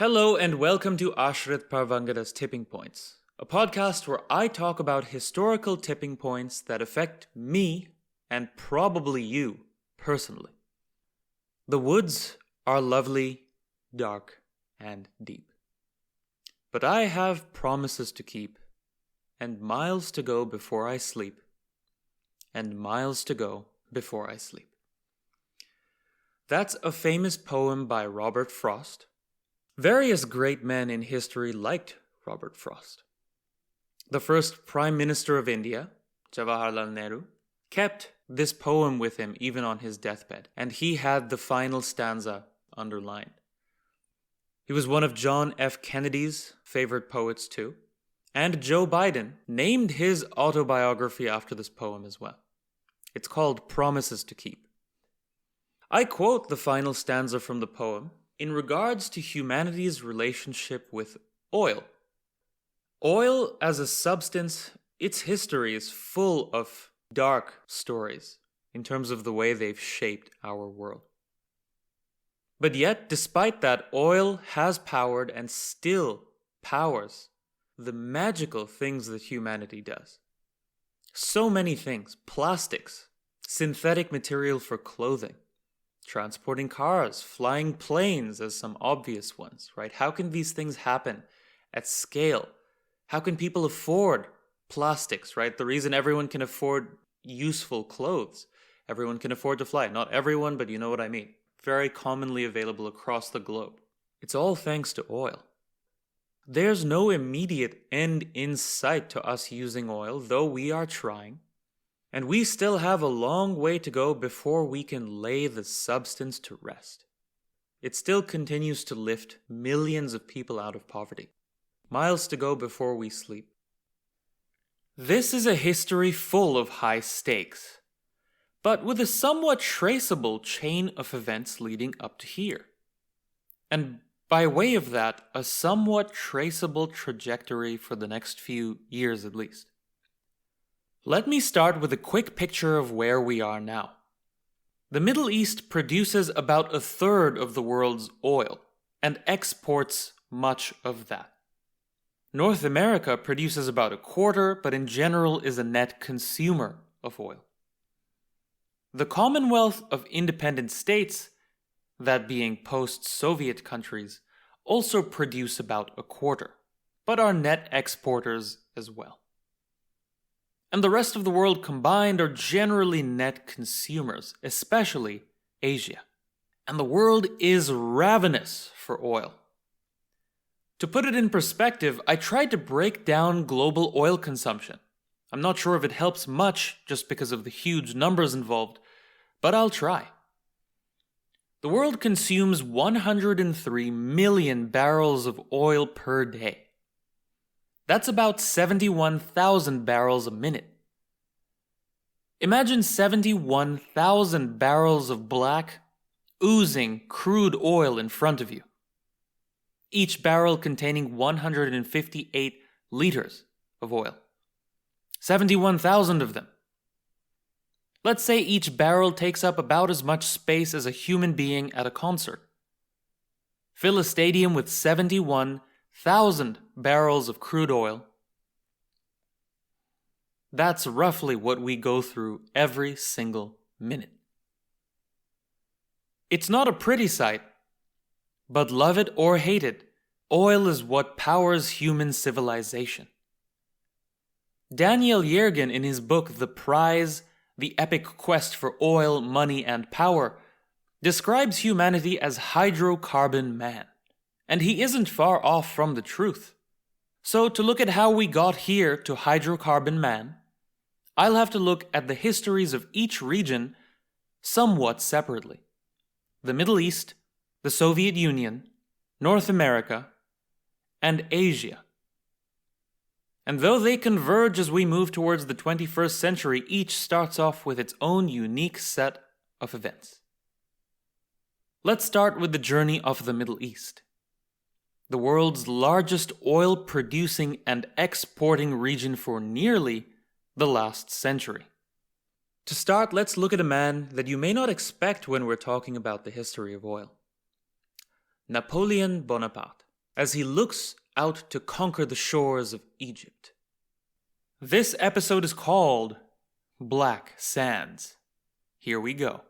Hello and welcome to Ashrit Parvangada's Tipping Points, a podcast where I talk about historical tipping points that affect me and probably you personally. The woods are lovely, dark, and deep. But I have promises to keep, and miles to go before I sleep, and miles to go before I sleep. That's a famous poem by Robert Frost. Various great men in history liked Robert Frost. The first Prime Minister of India, Jawaharlal Nehru, kept this poem with him even on his deathbed, and he had the final stanza underlined. He was one of John F. Kennedy's favorite poets too, and Joe Biden named his autobiography after this poem as well. It's called Promises to Keep. I quote the final stanza from the poem in regards to humanity's relationship with oil. Oil as a substance, its history is full of dark stories in terms of the way they've shaped our world. But yet, despite that, oil has powered and still powers the magical things that humanity does. So many things: plastics, synthetic material for clothing, transporting cars, flying planes as some obvious ones, right? How can these things happen at scale? How can people afford plastics, right? The reason everyone can afford useful clothes, everyone can afford to fly. Not everyone, but you know what I mean. Very commonly available across the globe. It's all thanks to oil. There's no immediate end in sight to us using oil, though we are trying. And we still have a long way to go before we can lay the substance to rest. It still continues to lift millions of people out of poverty. Miles to go before we sleep. This is a history full of high stakes, but with a somewhat traceable chain of events leading up to here. And by way of that, a somewhat traceable trajectory for the next few years at least. Let me start with a quick picture of where we are now. The Middle East produces about a third of the world's oil and exports much of that. North America produces about a quarter, but in general is a net consumer of oil. The Commonwealth of Independent States, that being post-Soviet countries, also produce about a quarter, but are net exporters as well. And the rest of the world combined are generally net consumers, especially Asia. And the world is ravenous for oil. To put it in perspective, I tried to break down global oil consumption. I'm not sure if it helps much just because of the huge numbers involved, but I'll try. The world consumes 103 million barrels of oil per day. That's about 71,000 barrels a minute. Imagine 71,000 barrels of black, oozing crude oil in front of you. Each barrel containing 158 liters of oil. 71,000 of them. Let's say each barrel takes up about as much space as a human being at a concert. Fill a stadium with 71,000 barrels of crude oil. That's roughly what we go through every single minute. It's not a pretty sight, but love it or hate it, oil is what powers human civilization. Daniel Yergin, in his book The Prize, The Epic Quest for Oil, Money, and Power, describes humanity as hydrocarbon man. And he isn't far off from the truth. So to look at how we got here to hydrocarbon man, I'll have to look at the histories of each region somewhat separately. The Middle East, the Soviet Union, North America, and Asia. And though they converge as we move towards the 21st century, each starts off with its own unique set of events. Let's start with the journey of the Middle East, the world's largest oil-producing and exporting region for nearly the last century. To start, let's look at a man that you may not expect when we're talking about the history of oil. Napoleon Bonaparte. as he looks out to conquer the shores of Egypt. This episode is called Black Sands. Here we go.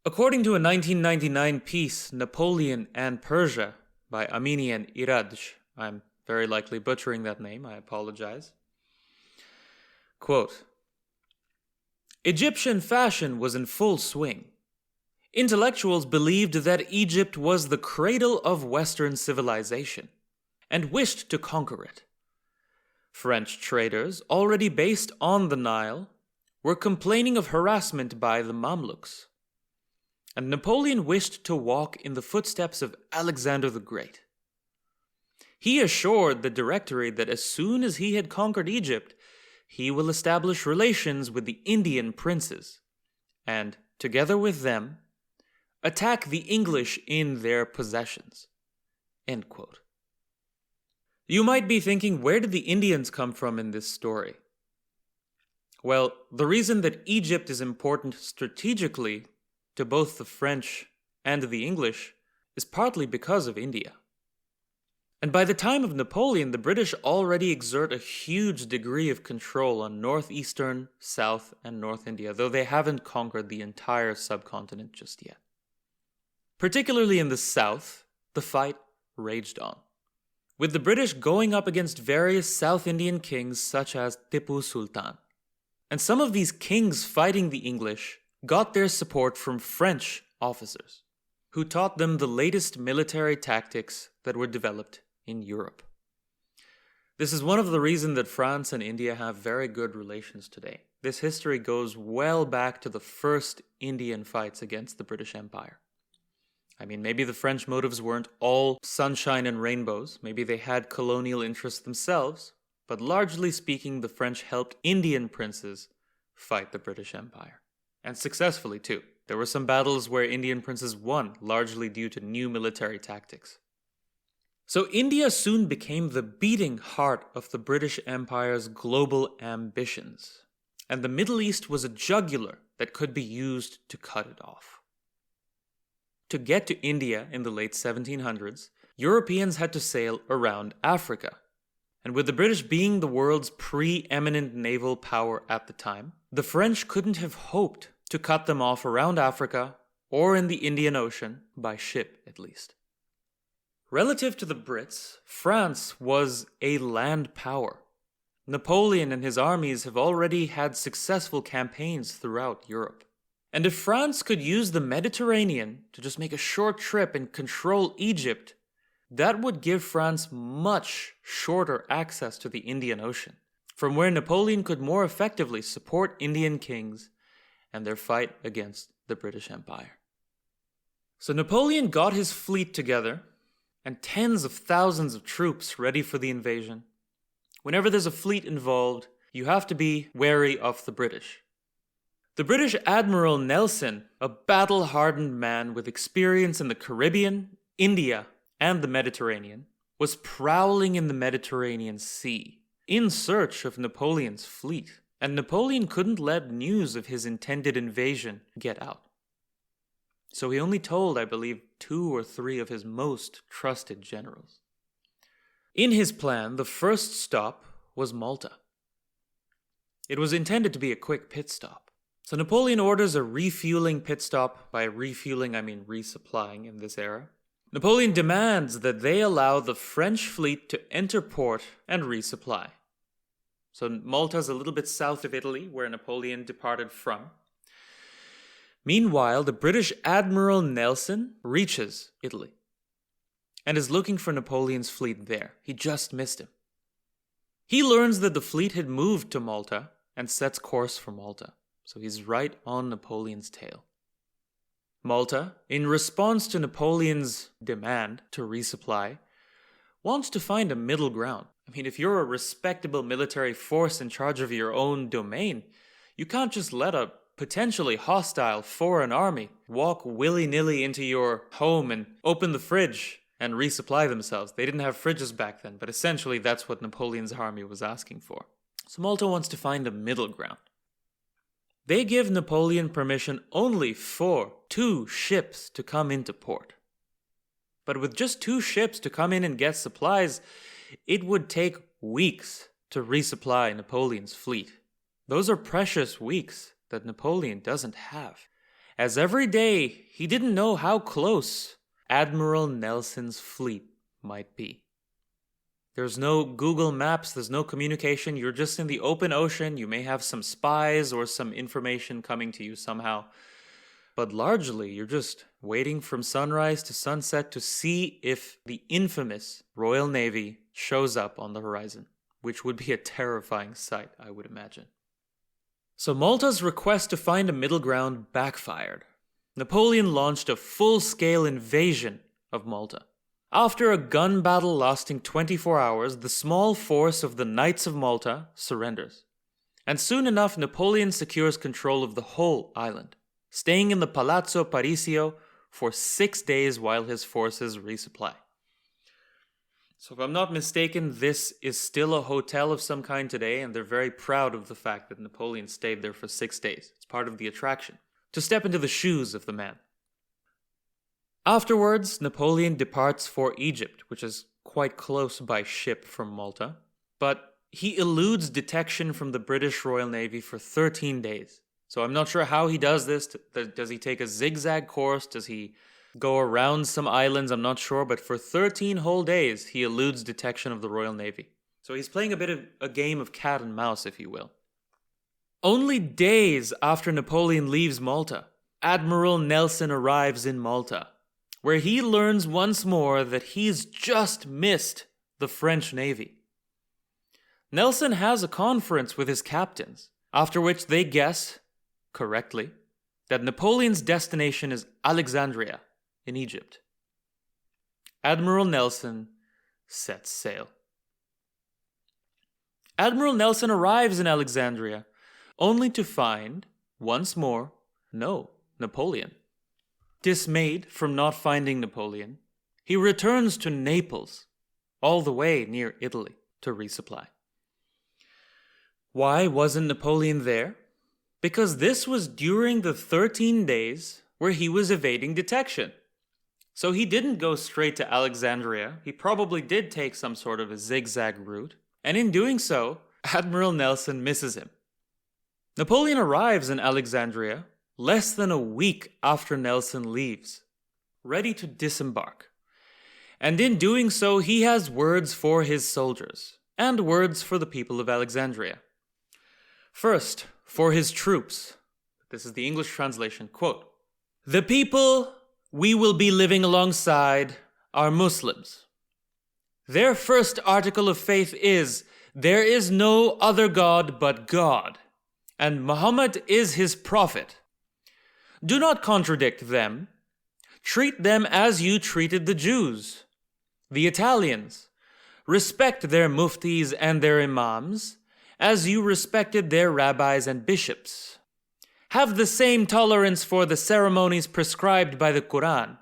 According to a 1999 piece, Napoleon and Persia, by Amini and Iradj, I'm very likely butchering that name, I apologize. Quote, Egyptian fashion was in full swing. Intellectuals believed that Egypt was the cradle of Western civilization and wished to conquer it. French traders, already based on the Nile, were complaining of harassment by the Mamluks. And Napoleon wished to walk in the footsteps of Alexander the Great. He assured the Directory that as soon as he had conquered Egypt, he will establish relations with the Indian princes, and, together with them, attack the English in their possessions. End quote. You might be thinking, where did the Indians come from in this story? Well, the reason that Egypt is important strategically to both the French and the English is partly because of India. And by the time of Napoleon, the British already exert a huge degree of control on northeastern, South, and North India, though they haven't conquered the entire subcontinent just yet. Particularly in the south, the fight raged on, with the British going up against various South Indian kings such as Tipu Sultan. And some of these kings fighting the English got their support from French officers, who taught them the latest military tactics that were developed in Europe. This is one of the reasons that France and India have very good relations today. This history goes well back to the first Indian fights against the British Empire. I mean, maybe the French motives weren't all sunshine and rainbows, maybe they had colonial interests themselves, but largely speaking, the French helped Indian princes fight the British Empire. And successfully, too. There were some battles where Indian princes won, largely due to new military tactics. So India soon became the beating heart of the British Empire's global ambitions. And the Middle East was a jugular that could be used to cut it off. To get to India in the late 1700s, Europeans had to sail around Africa. And with the British being the world's preeminent naval power at the time, the French couldn't have hoped to cut them off around Africa or in the Indian Ocean, by ship at least. Relative to the Brits, France was a land power. Napoleon and his armies have already had successful campaigns throughout Europe. And if France could use the Mediterranean to just make a short trip and control Egypt, that would give France much shorter access to the Indian Ocean, from where Napoleon could more effectively support Indian kings and their fight against the British Empire. So Napoleon got his fleet together and tens of thousands of troops ready for the invasion. Whenever there's a fleet involved, you have to be wary of the British. The British Admiral Nelson, a battle-hardened man with experience in the Caribbean, India, and the Mediterranean, was prowling in the Mediterranean Sea in search of Napoleon's fleet. And Napoleon couldn't let news of his intended invasion get out. So he only told, I believe, 2 or 3 of his most trusted generals. In his plan, the first stop was Malta. It was intended to be a quick pit stop. So Napoleon orders a refueling pit stop. By refueling, I mean resupplying in this era. Napoleon demands that they allow the French fleet to enter port and resupply. So Malta is a little bit south of Italy, where Napoleon departed from. Meanwhile, the British Admiral Nelson reaches Italy and is looking for Napoleon's fleet there. He just missed him. He learns that the fleet had moved to Malta and sets course for Malta. So he's right on Napoleon's tail. Malta, in response to Napoleon's demand to resupply, wants to find a middle ground. I mean, if you're a respectable military force in charge of your own domain, you can't just let a potentially hostile foreign army walk willy-nilly into your home and open the fridge and resupply themselves. They didn't have fridges back then, but essentially that's what Napoleon's army was asking for. So Malta wants to find a middle ground. They give Napoleon permission only for 2 ships to come into port. But with just 2 ships to come in and get supplies, it would take weeks to resupply Napoleon's fleet. Those are precious weeks that Napoleon doesn't have, as every day he didn't know how close Admiral Nelson's fleet might be. There's no Google Maps, there's no communication, you're just in the open ocean, you may have some spies or some information coming to you somehow, but largely you're just waiting from sunrise to sunset to see if the infamous Royal Navy shows up on the horizon, which would be a terrifying sight, I would imagine. So Malta's request to find a middle ground backfired. Napoleon launched a full-scale invasion of Malta. After a gun battle lasting 24 hours, the small force of the Knights of Malta surrenders. And soon enough, Napoleon secures control of the whole island, staying in the Palazzo Parisio for 6 days while his forces resupply. So if I'm not mistaken, this is still a hotel of some kind today, and they're very proud of the fact that Napoleon stayed there for 6 days. It's part of the attraction, to step into the shoes of the man. Afterwards, Napoleon departs for Egypt, which is quite close by ship from Malta, but he eludes detection from the British Royal Navy for 13 days. So I'm not sure how he does this. Does he take a zigzag course? Does he go around some islands? I'm not sure, but for 13 whole days, he eludes detection of the Royal Navy. So he's playing a bit of a game of cat and mouse, if you will. Only days after Napoleon leaves Malta, Admiral Nelson arrives in Malta, where he learns once more that he's just missed the French Navy. Nelson has a conference with his captains, after which they guess, correctly, that Napoleon's destination is Alexandria in Egypt. Admiral Nelson sets sail. Admiral Nelson arrives in Alexandria, only to find, once more, no Napoleon. Dismayed from not finding Napoleon, he returns to Naples, all the way near Italy, to resupply. Why wasn't Napoleon there? Because this was during the 13 days where he was evading detection. So he didn't go straight to Alexandria. He probably did take some sort of a zigzag route. And in doing so, Admiral Nelson misses him. Napoleon arrives in Alexandria less than a week after Nelson leaves, ready to disembark. And in doing so, he has words for his soldiers, and words for the people of Alexandria. First, for his troops. This is the English translation, quote, "The people we will be living alongside are Muslims. Their first article of faith is, there is no other God but God, and Muhammad is his prophet. Do not contradict them. Treat them as you treated the Jews. The Italians, respect their muftis and their imams, as you respected their rabbis and bishops. Have the same tolerance for the ceremonies prescribed by the Quran,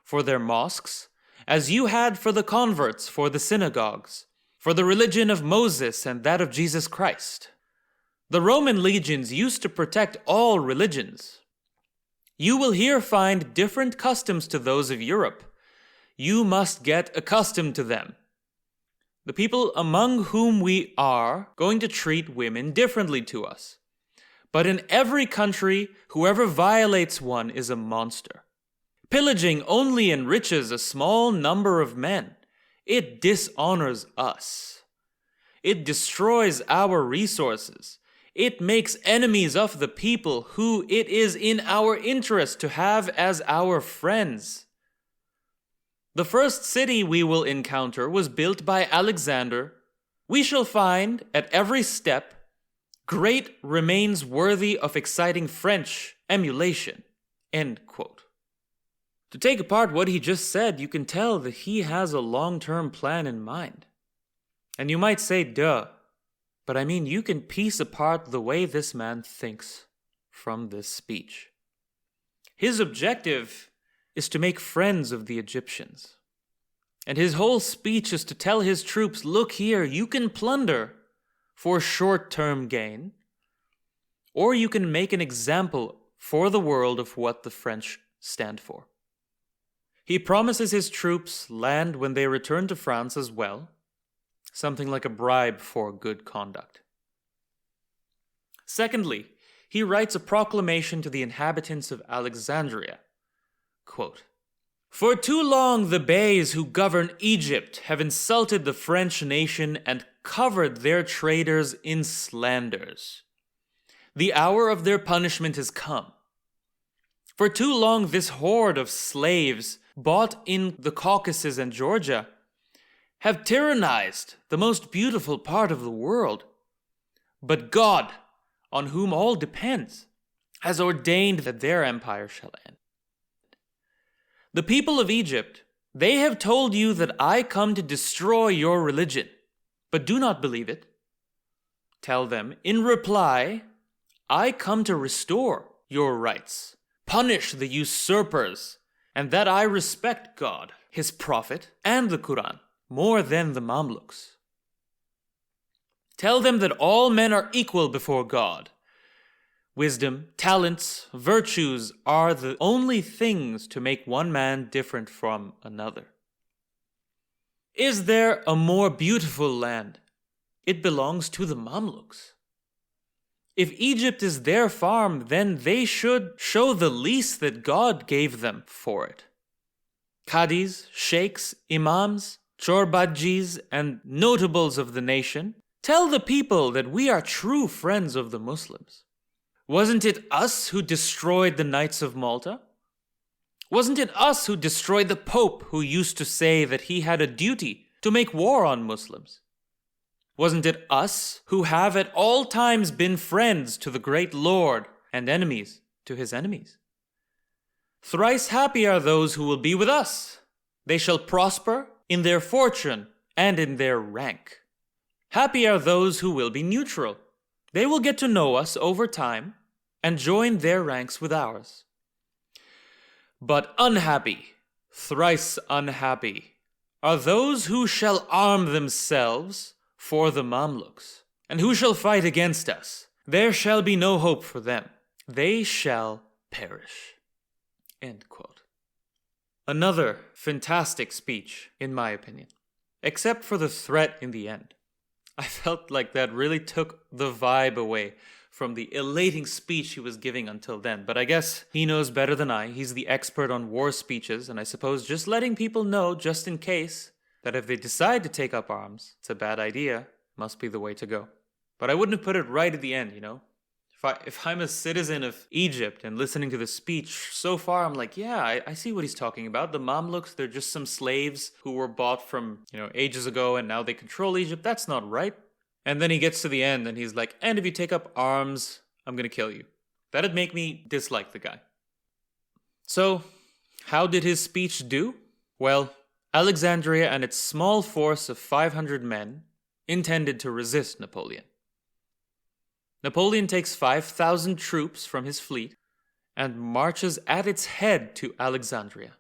for their mosques, as you had for the converts, for the synagogues, for the religion of Moses and that of Jesus Christ. The Roman legions used to protect all religions. You will here find different customs to those of Europe. You must get accustomed to them. The people among whom we are going to treat women differently to us. But in every country, whoever violates one is a monster. Pillaging only enriches a small number of men. It dishonors us. It destroys our resources. It makes enemies of the people who it is in our interest to have as our friends. The first city we will encounter was built by Alexander. We shall find, at every step, great remains worthy of exciting French emulation." End quote. To take apart what he just said, you can tell that he has a long-term plan in mind. And you might say, duh, but I mean, you can piece apart the way this man thinks from this speech. His objective is to make friends of the Egyptians. And his whole speech is to tell his troops, look here, you can plunder for short-term gain, or you can make an example for the world of what the French stand for. He promises his troops land when they return to France as well, something like a bribe for good conduct. Secondly, he writes a proclamation to the inhabitants of Alexandria. Quote, "For too long the beys who govern Egypt have insulted the French nation and covered their traitors in slanders. The hour of their punishment has come. For too long this horde of slaves bought in the Caucasus and Georgia have tyrannized the most beautiful part of the world. But God, on whom all depends, has ordained that their empire shall end. The people of Egypt, they have told you that I come to destroy your religion, but do not believe it. Tell them, in reply, I come to restore your rights, punish the usurpers, and that I respect God, His Prophet, and the Quran more than the Mamluks. Tell them that all men are equal before God. Wisdom, talents, virtues are the only things to make one man different from another. Is there a more beautiful land? It belongs to the Mamluks. If Egypt is their farm, then they should show the lease that God gave them for it. Qadis, sheikhs, imams, chorbadjis, and notables of the nation, tell the people that we are true friends of the Muslims. Wasn't it us who destroyed the Knights of Malta? Wasn't it us who destroyed the Pope, who used to say that he had a duty to make war on Muslims? Wasn't it us who have at all times been friends to the great Lord and enemies to his enemies? Thrice happy are those who will be with us. They shall prosper in their fortune and in their rank. Happy are those who will be neutral. They will get to know us over time and join their ranks with ours. But unhappy, thrice unhappy, are those who shall arm themselves for the Mamluks, and who shall fight against us. There shall be no hope for them. They shall perish." End quote. Another fantastic speech, in my opinion, except for the threat in the end. I felt like that really took the vibe away from the elating speech he was giving until then. But I guess he knows better than I. He's the expert on war speeches, and I suppose just letting people know, just in case, that if they decide to take up arms, it's a bad idea, must be the way to go. But I wouldn't have put it right at the end, you know? If I'm a citizen of Egypt and listening to the speech, so far I'm like, yeah, I see what he's talking about. The Mamluks, they're just some slaves who were bought from, ages ago and now they control Egypt. That's not right. And then he gets to the end and he's like, and if you take up arms, I'm going to kill you. That'd make me dislike the guy. So, how did his speech do? Well, Alexandria and its small force of 500 men intended to resist Napoleon. Napoleon takes 5,000 troops from his fleet and marches at its head to Alexandria.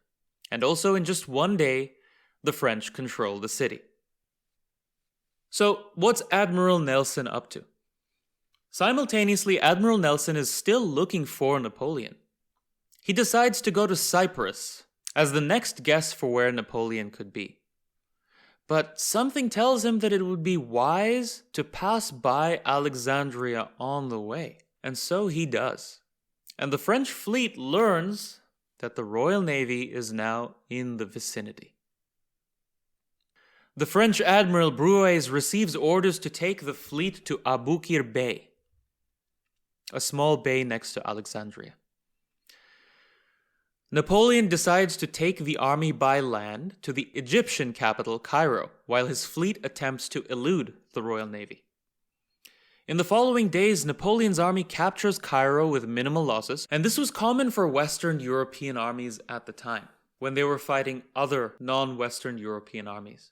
And also in just one day, the French control the city. So, what's Admiral Nelson up to? Simultaneously, Admiral Nelson is still looking for Napoleon. He decides to go to Cyprus as the next guess for where Napoleon could be. But something tells him that it would be wise to pass by Alexandria on the way. And so he does. And the French fleet learns that the Royal Navy is now in the vicinity. The French Admiral Brueys receives orders to take the fleet to Aboukir Bay, a small bay next to Alexandria. Napoleon decides to take the army by land to the Egyptian capital, Cairo, while his fleet attempts to elude the Royal Navy. In the following days, Napoleon's army captures Cairo with minimal losses, and this was common for Western European armies at the time, when they were fighting other non-Western European armies.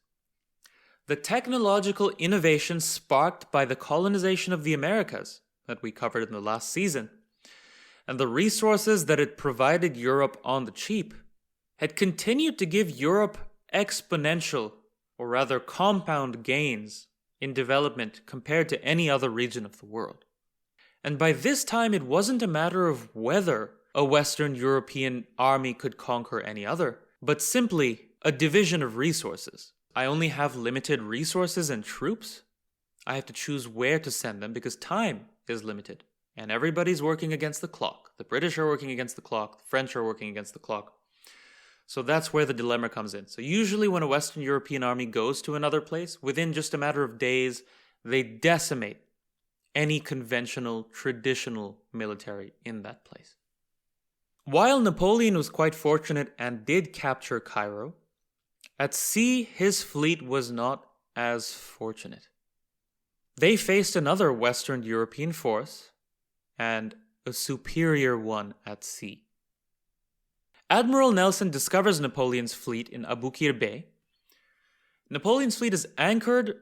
The technological innovation sparked by the colonization of the Americas, that we covered in the last season, and the resources that it provided Europe on the cheap had continued to give Europe exponential, or rather compound gains in development compared to any other region of the world. And by this time, it wasn't a matter of whether a Western European army could conquer any other, but simply a division of resources. I only have limited resources and troops. I have to choose where to send them because time is limited. And everybody's working against the clock. The British are working against the clock. The French are working against the clock. So that's where the dilemma comes in. So usually when a Western European army goes to another place, within just a matter of days, they decimate any conventional, traditional military in that place. While Napoleon was quite fortunate and did capture Cairo, at sea his fleet was not as fortunate. They faced another Western European force, and a superior one at sea. Admiral Nelson discovers Napoleon's fleet in Aboukir Bay. Napoleon's fleet is anchored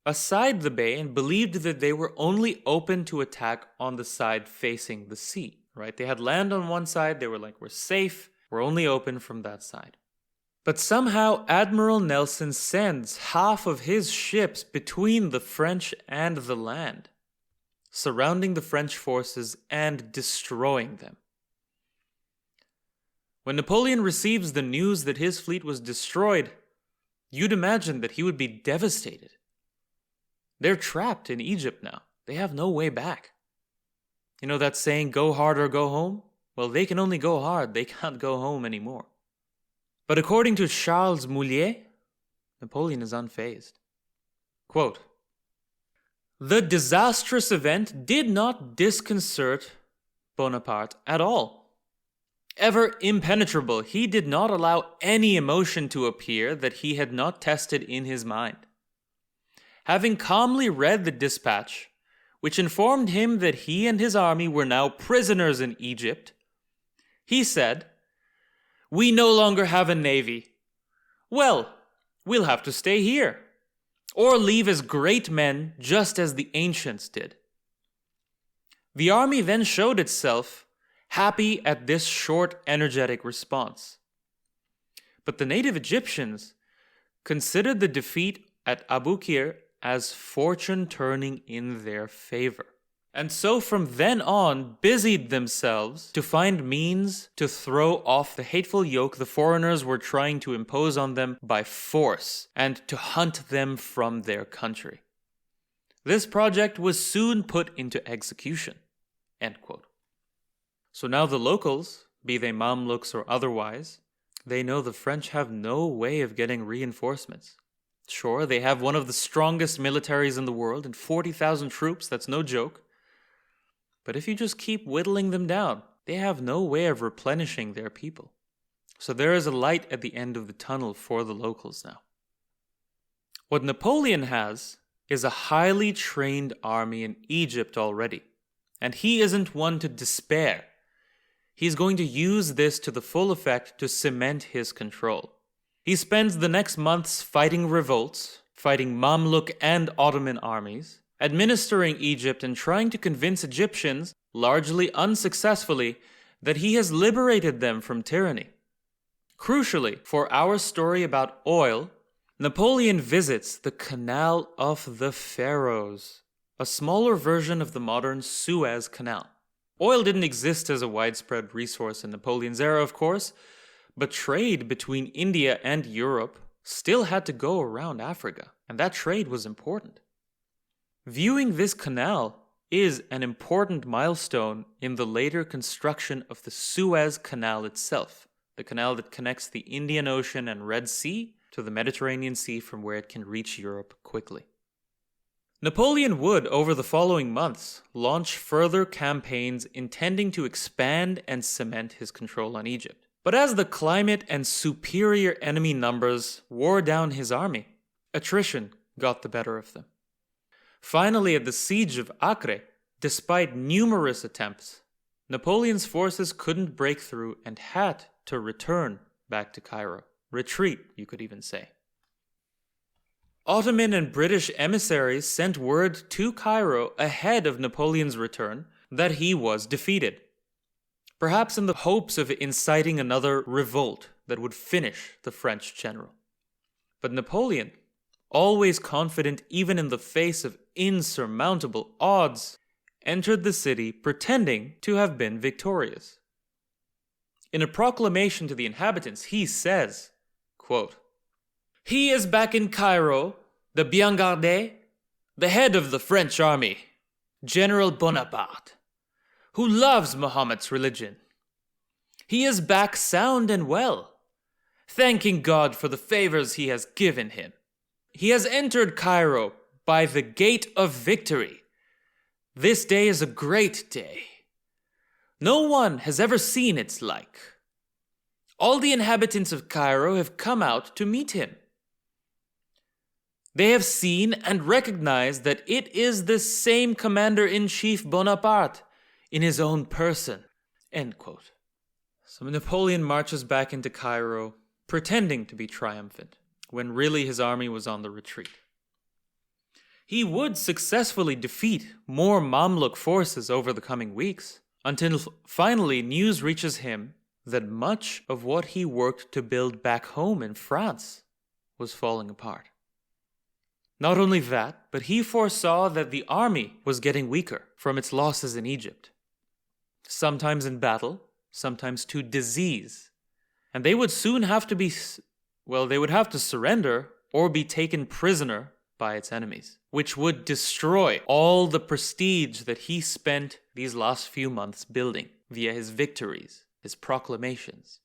aside the bay and believed that they were only open to attack on the side facing the sea, right? They had land on one side, they were like, we're safe, we're only open from that side. But somehow Admiral Nelson sends half of his ships between the French and the land, surrounding the French forces and destroying them. When Napoleon receives the news that his fleet was destroyed, you'd imagine that he would be devastated. They're trapped in Egypt now. They have no way back. You know that saying, go hard or go home? Well, they can only go hard. They can't go home anymore. But according to Charles Moulier, Napoleon is unfazed. Quote, "The disastrous event did not disconcert Bonaparte at all. Ever impenetrable, he did not allow any emotion to appear that he had not tested in his mind. Having calmly read the dispatch, which informed him that he and his army were now prisoners in Egypt, he said, 'We no longer have a navy. Well, we'll have to stay here, or leave as great men just as the ancients did.' The army then showed itself happy at this short, energetic response. But the native Egyptians considered the defeat at Aboukir as fortune turning in their favor, and so from then on busied themselves to find means to throw off the hateful yoke the foreigners were trying to impose on them by force and to hunt them from their country. This project was soon put into execution." End quote. So now the locals, be they Mamluks or otherwise, they know the French have no way of getting reinforcements. Sure, they have one of the strongest militaries in the world and 40,000 troops, that's no joke. But if you just keep whittling them down, they have no way of replenishing their people. So there is a light at the end of the tunnel for the locals now. What Napoleon has is a highly trained army in Egypt already, and he isn't one to despair. He's going to use this to the full effect to cement his control. He spends the next months fighting revolts, fighting Mamluk and Ottoman armies, administering Egypt and trying to convince Egyptians, largely unsuccessfully, that he has liberated them from tyranny. Crucially, for our story about oil, Napoleon visits the Canal of the Pharaohs, a smaller version of the modern Suez Canal. Oil didn't exist as a widespread resource in Napoleon's era, of course, but trade between India and Europe still had to go around Africa, and that trade was important. Viewing this canal is an important milestone in the later construction of the Suez Canal itself, the canal that connects the Indian Ocean and Red Sea to the Mediterranean Sea from where it can reach Europe quickly. Napoleon would, over the following months, launch further campaigns intending to expand and cement his control on Egypt. But as the climate and superior enemy numbers wore down his army, attrition got the better of them. Finally, at the siege of Acre, despite numerous attempts, Napoleon's forces couldn't break through and had to return back to Cairo. Retreat, you could even say. Ottoman and British emissaries sent word to Cairo ahead of Napoleon's return that he was defeated. perhaps in the hopes of inciting another revolt that would finish the French general. But Napoleon, always confident even in the face of insurmountable odds, entered the city pretending to have been victorious. In a proclamation to the inhabitants, he says, quote, "He is back in Cairo, the bien gardé, the head of the French army, General Bonaparte, who loves Mahomet's religion. He is back sound and well, thanking God for the favors he has given him. He has entered Cairo by the gate of victory. This day is a great day. No one has ever seen its like. All the inhabitants of Cairo have come out to meet him. They have seen and recognized that it is the same Commander-in-Chief Bonaparte in his own person." End quote. So Napoleon marches back into Cairo, pretending to be triumphant, when really his army was on the retreat. He would successfully defeat more Mamluk forces over the coming weeks, until finally news reaches him that much of what he worked to build back home in France was falling apart. Not only that, but he foresaw that the army was getting weaker from its losses in Egypt, sometimes in battle, sometimes to disease, and they would soon have to surrender or be taken prisoner by its enemies, which would destroy all the prestige that he spent these last few months building via his victories, his proclamations.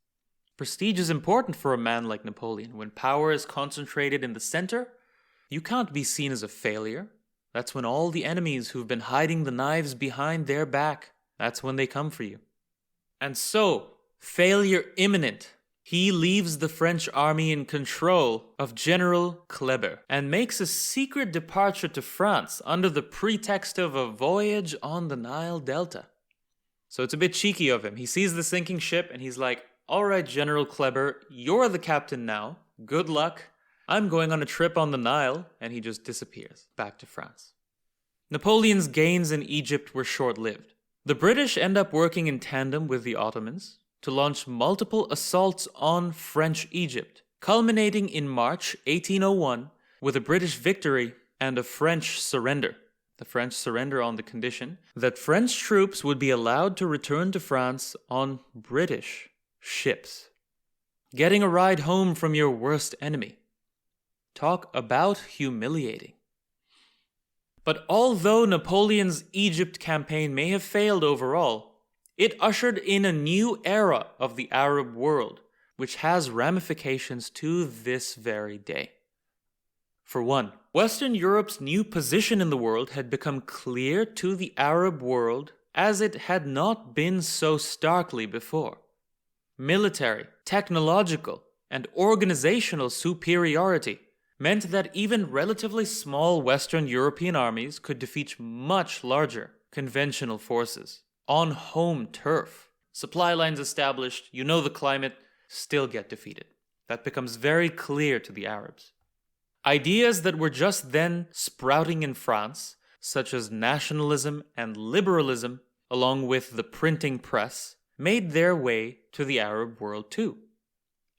Prestige is important for a man like Napoleon. When power is concentrated in the center, you can't be seen as a failure. That's when all the enemies who've been hiding the knives behind their back, that's when they come for you. And so, failure imminent, he leaves the French army in control of General Kleber and makes a secret departure to France under the pretext of a voyage on the Nile Delta. So it's a bit cheeky of him. He sees the sinking ship and he's like, "All right, General Kleber, you're the captain now. Good luck. I'm going on a trip on the Nile," and he just disappears back to France. Napoleon's gains in Egypt were short-lived. The British end up working in tandem with the Ottomans to launch multiple assaults on French Egypt, culminating in March 1801 with a British victory and a French surrender. The French surrender on the condition that French troops would be allowed to return to France on British ships. Getting a ride home from your worst enemy. Talk about humiliating. But although Napoleon's Egypt campaign may have failed overall, it ushered in a new era of the Arab world, which has ramifications to this very day. For one, Western Europe's new position in the world had become clear to the Arab world as it had not been so starkly before. Military, technological, and organizational superiority meant that even relatively small Western European armies could defeat much larger conventional forces on home turf. Supply lines established, you know the climate, still get defeated. That becomes very clear to the Arabs. Ideas that were just then sprouting in France, such as nationalism and liberalism, along with the printing press, made their way to the Arab world too.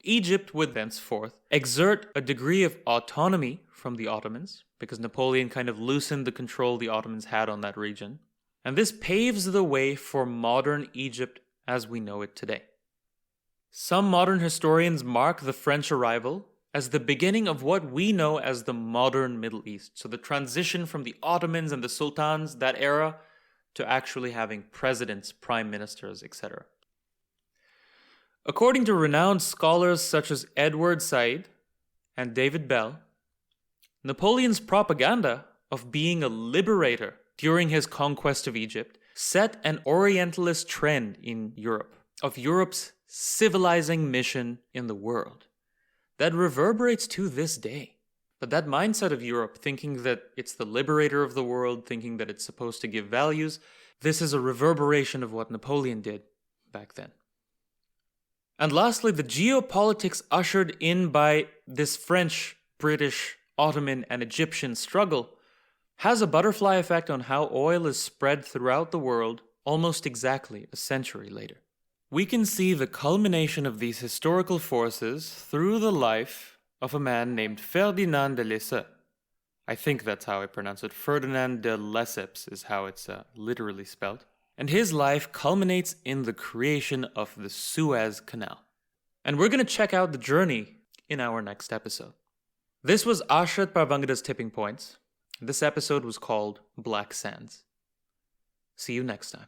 Egypt would thenceforth exert a degree of autonomy from the Ottomans, because Napoleon kind of loosened the control the Ottomans had on that region, and this paves the way for modern Egypt as we know it today. Some modern historians mark the French arrival as the beginning of what we know as the modern Middle East, so the transition from the Ottomans and the Sultans, that era, to actually having presidents, prime ministers, etc. According to renowned scholars such as Edward Said and David Bell, Napoleon's propaganda of being a liberator during his conquest of Egypt set an Orientalist trend in Europe, of Europe's civilizing mission in the world, that reverberates to this day. But that mindset of Europe, thinking that it's the liberator of the world, thinking that it's supposed to give values, this is a reverberation of what Napoleon did back then. And lastly, the geopolitics ushered in by this French, British, Ottoman, and Egyptian struggle has a butterfly effect on how oil is spread throughout the world almost exactly a century later. we can see the culmination of these historical forces through the life of a man named Ferdinand de Lesseps. I think that's how I pronounce it. Ferdinand de Lesseps is how it's literally spelled. And his life culminates in the creation of the Suez Canal. And we're going to check out the journey in our next episode. This was Ashrit Parvangada's Tipping Points. This episode was called Black Sands. See you next time.